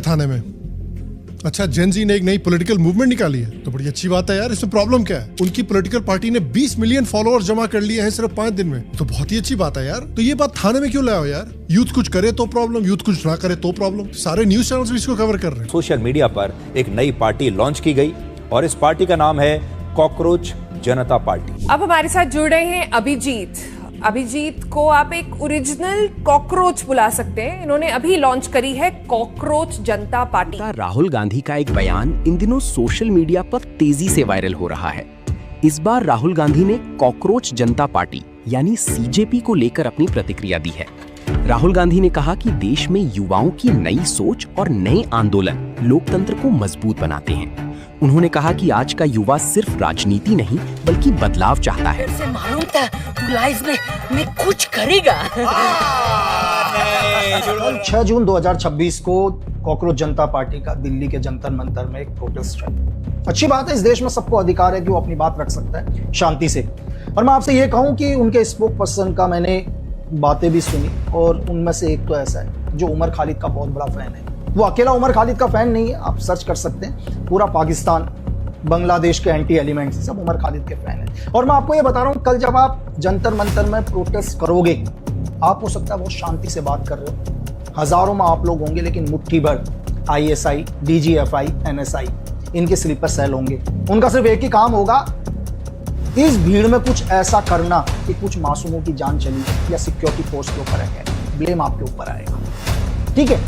थाने में। अच्छा, जेनजी ने एक नई पॉलिटिकल मूवमेंट निकाली है तो बड़ी अच्छी बात है यार। इसमें प्रॉब्लम क्या है? उनकी पॉलिटिकल पार्टी ने 20 मिलियन फॉलोअर्स जमा कर लिए हैं सिर्फ 5 दिन में, तो बहुत ही अच्छी बात है यार। तो ये बात थाने में क्यों लाओ यार? यूथ कुछ करे तो प्रॉब्लम, यूथ कुछ ना करे तो प्रॉब्लम। सारे न्यूज चैनल्स भी इसको कवर कर रहे हैं। सोशल मीडिया पर एक नई पार्टी लॉन्च की गई और इस पार्टी का नाम है कॉकरोच जनता पार्टी। अब हमारे साथ जुड़ रहे हैं अभिजीत। अभिजीत को आप एक ओरिजिनल कॉकरोच बुला सकते हैं। इन्होंने अभी लॉन्च करी है कॉकरोच जनता पार्टी। राहुल गांधी का एक बयान इन दिनों सोशल मीडिया पर तेजी से वायरल हो रहा है। इस बार राहुल गांधी ने कॉकरोच जनता पार्टी यानी सीजेपी को लेकर अपनी प्रतिक्रिया दी है। राहुल गांधी ने कहा कि देश में युवाओं की नई सोच और नए आंदोलन लोकतंत्र को मजबूत बनाते हैं। उन्होंने कहा कि आज का युवा सिर्फ राजनीति नहीं बल्कि बदलाव चाहता है। से मालूम था तू लाइफ में कुछ करेगा। 6 जून 2026 को कॉकरोच जनता पार्टी का दिल्ली के जंतर मंतर में एक प्रोटेस्ट है। अच्छी बात है, इस देश में सबको अधिकार है कि वो अपनी बात रख सकता है शांति से। और मैं आपसे ये कहूं कि उनके स्पोक पर्सन का मैंने बातें भी सुनी और उनमें से एक तो ऐसा है जो उमर खालिद का बहुत बड़ा फैन है। वो अकेला उमर खालिद का फैन नहीं है, आप सर्च कर सकते हैं। पूरा पाकिस्तान, बांग्लादेश के एंटी एलिमेंट्स सब उमर खालिद के फैन है। और मैं आपको ये बता रहा हूँ, कल जब आप जंतर मंतर में प्रोटेस्ट करोगे, आप हो सकता है बहुत शांति से बात कर रहे हो, हजारों में आप लोग होंगे, लेकिन मुट्ठी भर ISI, DGFI, NSI इनके स्लीपर सेल होंगे। उनका सिर्फ एक ही काम होगा, इस भीड़ में कुछ ऐसा करना कि कुछ मासूमों की जान चली या सिक्योरिटी फोर्स के ऊपर है, ब्लेम आपके ऊपर आएगा। ठीक है,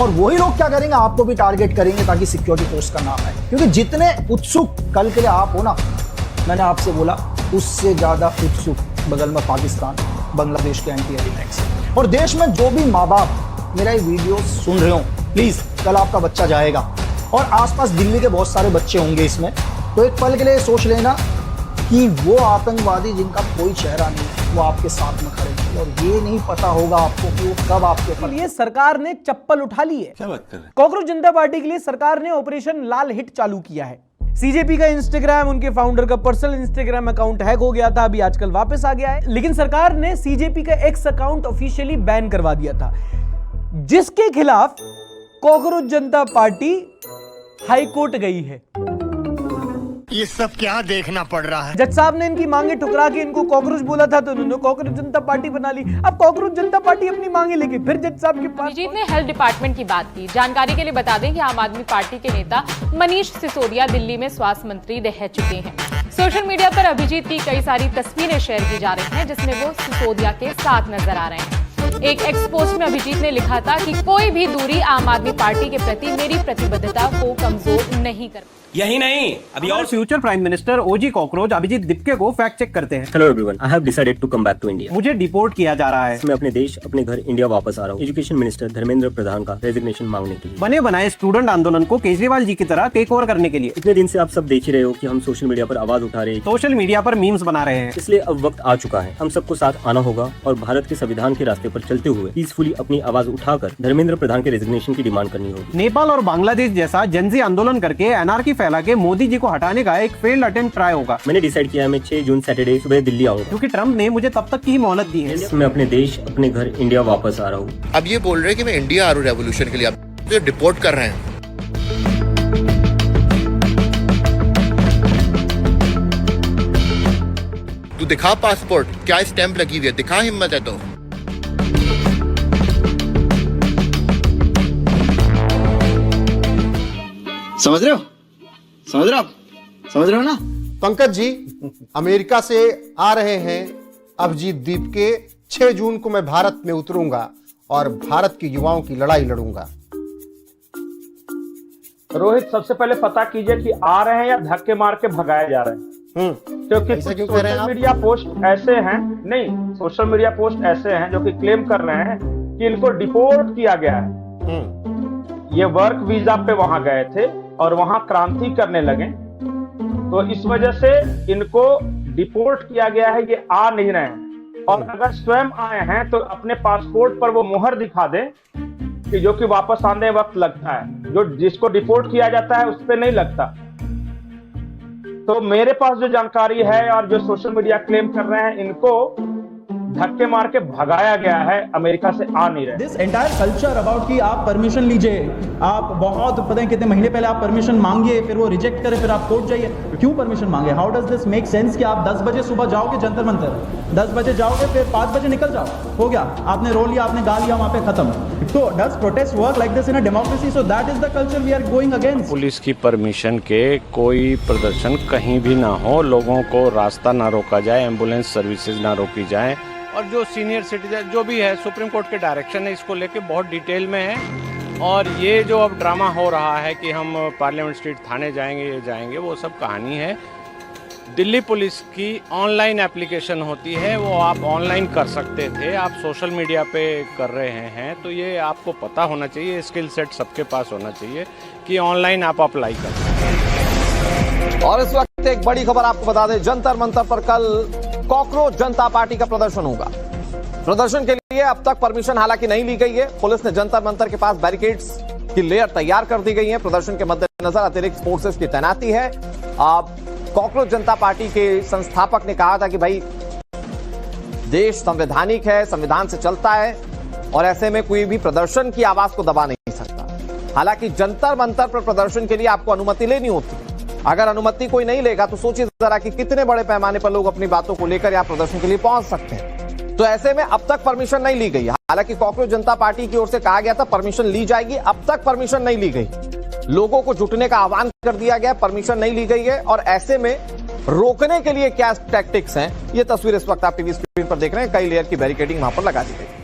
और वही लोग क्या करेंगे, आपको भी टारगेट करेंगे ताकि सिक्योरिटी फोर्स का नाम आए। क्योंकि जितने उत्सुक कल के लिए आप हो ना, मैंने आपसे बोला, उससे ज्यादा उत्सुक बगल में पाकिस्तान, बांग्लादेश के एंटी एलिमेंट्स। और देश में जो भी माँ बाप मेरा ये वीडियो सुन रहे हो, प्लीज, कल आपका बच्चा जाएगा और आसपास दिल्ली के बहुत सारे बच्चे होंगे इसमें, तो एक पल के लिए सोच लेना कि वो आतंकवादी जिनका कोई चेहरा नहीं, वो आपके साथ में खड़े हैं और ये नहीं पता होगा आपको कि वो कब आपके ऊपर। लिए सरकार ने चप्पल उठा ली है। क्या बात कर रहे हैं? कॉकरोच जनता पार्टी के लिए सरकार ने ऑपरेशन लाल हिट चालू किया है। सीजेपी का इंस्टाग्राम, उनके फाउंडर का पर्सनल इंस्टाग्राम अकाउंट हैक हो गया था, अभी आजकल वापस आ गया है। लेकिन सरकार ने सीजेपी का एक्स अकाउंट ऑफिशियली बैन करवा दिया था, जिसके खिलाफ कॉकरोच जनता पार्टी हाईकोर्ट गई है। ये सब क्या देखना पड़ रहा है? जज साहब ने इनकी मांगे ठुकरा के इनको कॉकरोच बोला था, तो उन्होंने कॉकरोच जनता पार्टी बना ली। अब कॉकरोच जनता पार्टी अपनी मांगे लेके फिर जज साहब के पास। अभिजीत ने हेल्थ डिपार्टमेंट की बात की। जानकारी के लिए बता दें कि आम आदमी पार्टी के नेता मनीष सिसोदिया दिल्ली में स्वास्थ्य मंत्री रह चुके हैं। सोशल मीडिया पर अभिजीत की कई सारी तस्वीरें शेयर की जा रही हैं, जिसमें वो सिसोदिया के साथ नजर आ रहे हैं। एक एक्स पोस्ट में अभिजीत ने लिखा था कि कोई भी दूरी आम आदमी पार्टी के प्रति मेरी प्रतिबद्धता को कमजोर नहीं कर। यही नहीं, अभी और future prime minister OG cockroach Abhijeet Dipke को फैक्ट चेक करते हैं। Hello everyone, I have decided to come back to India. मुझे डिपोर्ट किया जा रहा है। मैं अपने देश, अपने घर इंडिया वापस आ रहा हूँ। एजुकेशन मिनिस्टर धर्मेंद्र प्रधान का रेजिग्नेशन मांगने के लिए। बने बनाए स्टूडेंट आंदोलन को केजरीवाल जी की तरह टेक ओवर करने के लिए। इतने दिन से आप सब देख ही रहे हो कि हम सोशल मीडिया पर आवाज उठा रहे हैं, सोशल मीडिया पर मीम्स बना रहे हैं। इसलिए अब वक्त आ चुका है, हम सबको साथ आना होगा और भारत के संविधान के रास्ते पर चलते हुए पीसफुली अपनी आवाज उठाकर धर्मेंद्र प्रधान के रेजिग्नेशन की डिमांड करनी होगी। नेपाल और बांग्लादेश जैसा जेनजी आंदोलन करके एनआरकी फैला के मोदी जी को हटाने का एक फेल्ड अटेम्प्ट ट्राई होगा। मैंने डिसाइड किया है, मैं 6 जून सैटरडे सुबह दिल्ली आऊंगा, क्योंकि ट्रम्प ने मुझे तब तक की मोहलत दी है। मैं अपने देश, अपने घर इंडिया वापस आ रहा हूँ। अब ये बोल रहे हैं कि मैं इंडिया आ रहा हूँ रेवोल्यूशन के लिए, आप तो डिपोर्ट कर रहे हैं। तू दिखा पासपोर्ट, क्या स्टैंप लगी हुई है, दिखा, हिम्मत है तो। समझ रहे हो? समझ रहे हो? समझ रहे हो ना? पंकज जी अमेरिका से आ रहे हैं अभिजीत दीपके। 6 जून को मैं भारत में उतरूंगा और भारत के युवाओं की लड़ाई लड़ूंगा। रोहित, सबसे पहले पता कीजिए कि आ रहे हैं या धक्के मार के भगाए जा रहे हैं। क्योंकि सोशल मीडिया पोस्ट ऐसे हैं, नहीं, सोशल मीडिया पोस्ट ऐसे हैं जो कि क्लेम कर रहे हैं कि इनको डिपोर्ट किया गया है। ये वर्क वीजा पे वहां गए थे और वहां क्रांति करने लगे, तो इस वजह से इनको डिपोर्ट किया गया है। ये आ नहीं रहे हैं, और अगर स्वयं आए हैं तो अपने पासपोर्ट पर वो मुहर दिखा दें कि जो कि वापस आने वक्त लगता है, जो जिसको डिपोर्ट किया जाता है उस पर नहीं लगता। तो मेरे पास जो जानकारी है और जो सोशल मीडिया क्लेम कर रहे हैं, इनको धक्के मार के भगाया गया है, अमेरिका से आ नहीं रहे। दिस एंटायर कल्चर अबाउट कि आप परमिशन लीजिए, आप बहुत पता है कितने महीने पहले आप परमिशन मांगिए, फिर वो रिजेक्ट करे, फिर आप कोर्ट जाइए, क्यों परमिशन मांगे? How does this make sense कि आप 10 बजे सुबह जाओगे जंतर मंतर, 10 बजे जाओगे, फिर 5 बजे निकल जाओ, हो गया, आपने रो लिया, आपने गा लिया, वहां पे खत्म। तो does protest work like this in a democracy? So that is the culture we are going against. Police की परमिशन के कोई प्रदर्शन कहीं भी ना हो, लोगों को रास्ता ना रोका जाए, एम्बुलेंस सर्विसेज ना रोकी जाए, और जो सीनियर सिटीजन जो भी है, सुप्रीम कोर्ट के डायरेक्शन है, इसको लेके बहुत डिटेल में है। और ये जो अब ड्रामा हो रहा है कि हम पार्लियामेंट स्ट्रीट थाने जाएंगे, ये जाएंगे, वो सब कहानी है। दिल्ली पुलिस की ऑनलाइन एप्लीकेशन होती है, वो आप ऑनलाइन कर सकते थे, आप सोशल मीडिया पे कर रहे हैं, तो ये आपको पता होना चाहिए, स्किल सेट सबके पास होना चाहिए कि ऑनलाइन आप अप्लाई कर सकते। और इस वक्त एक बड़ी खबर आपको बता दें, जंतर मंतर पर कल कॉकरोच जनता पार्टी का प्रदर्शन होगा। प्रदर्शन के लिए अब तक परमिशन हालांकि नहीं ली गई है। पुलिस ने जंतर मंतर के पास बैरिकेड्स की लेयर तैयार कर दी गई है। प्रदर्शन के मद्देनजर अतिरिक्त फोर्सेस की तैनाती है। कॉकरोच जनता पार्टी के संस्थापक ने कहा था कि भाई देश संवैधानिक है, संविधान से चलता है, और ऐसे में कोई भी प्रदर्शन की आवाज को दबा नहीं सकता। हालांकि जंतर मंतर पर प्रदर्शन के लिए आपको अनुमति लेनी होती है। अगर अनुमति कोई नहीं लेगा तो सोचिए जरा कि कितने बड़े पैमाने पर लोग अपनी बातों को लेकर यहां प्रदर्शन के लिए पहुंच सकते हैं। तो ऐसे में अब तक परमिशन नहीं ली गई। हालांकि कॉकरोच जनता पार्टी की ओर से कहा गया था परमिशन ली जाएगी, अब तक परमिशन नहीं ली गई। लोगों को जुटने का आह्वान कर दिया गया, परमिशन नहीं ली गई है। और ऐसे में रोकने के लिए क्या टैक्टिक्स हैं, ये तस्वीर इस वक्त आप टीवी स्क्रीन पर देख रहे हैं। कई लेयर की बैरिकेडिंग वहां पर लगा दी गई।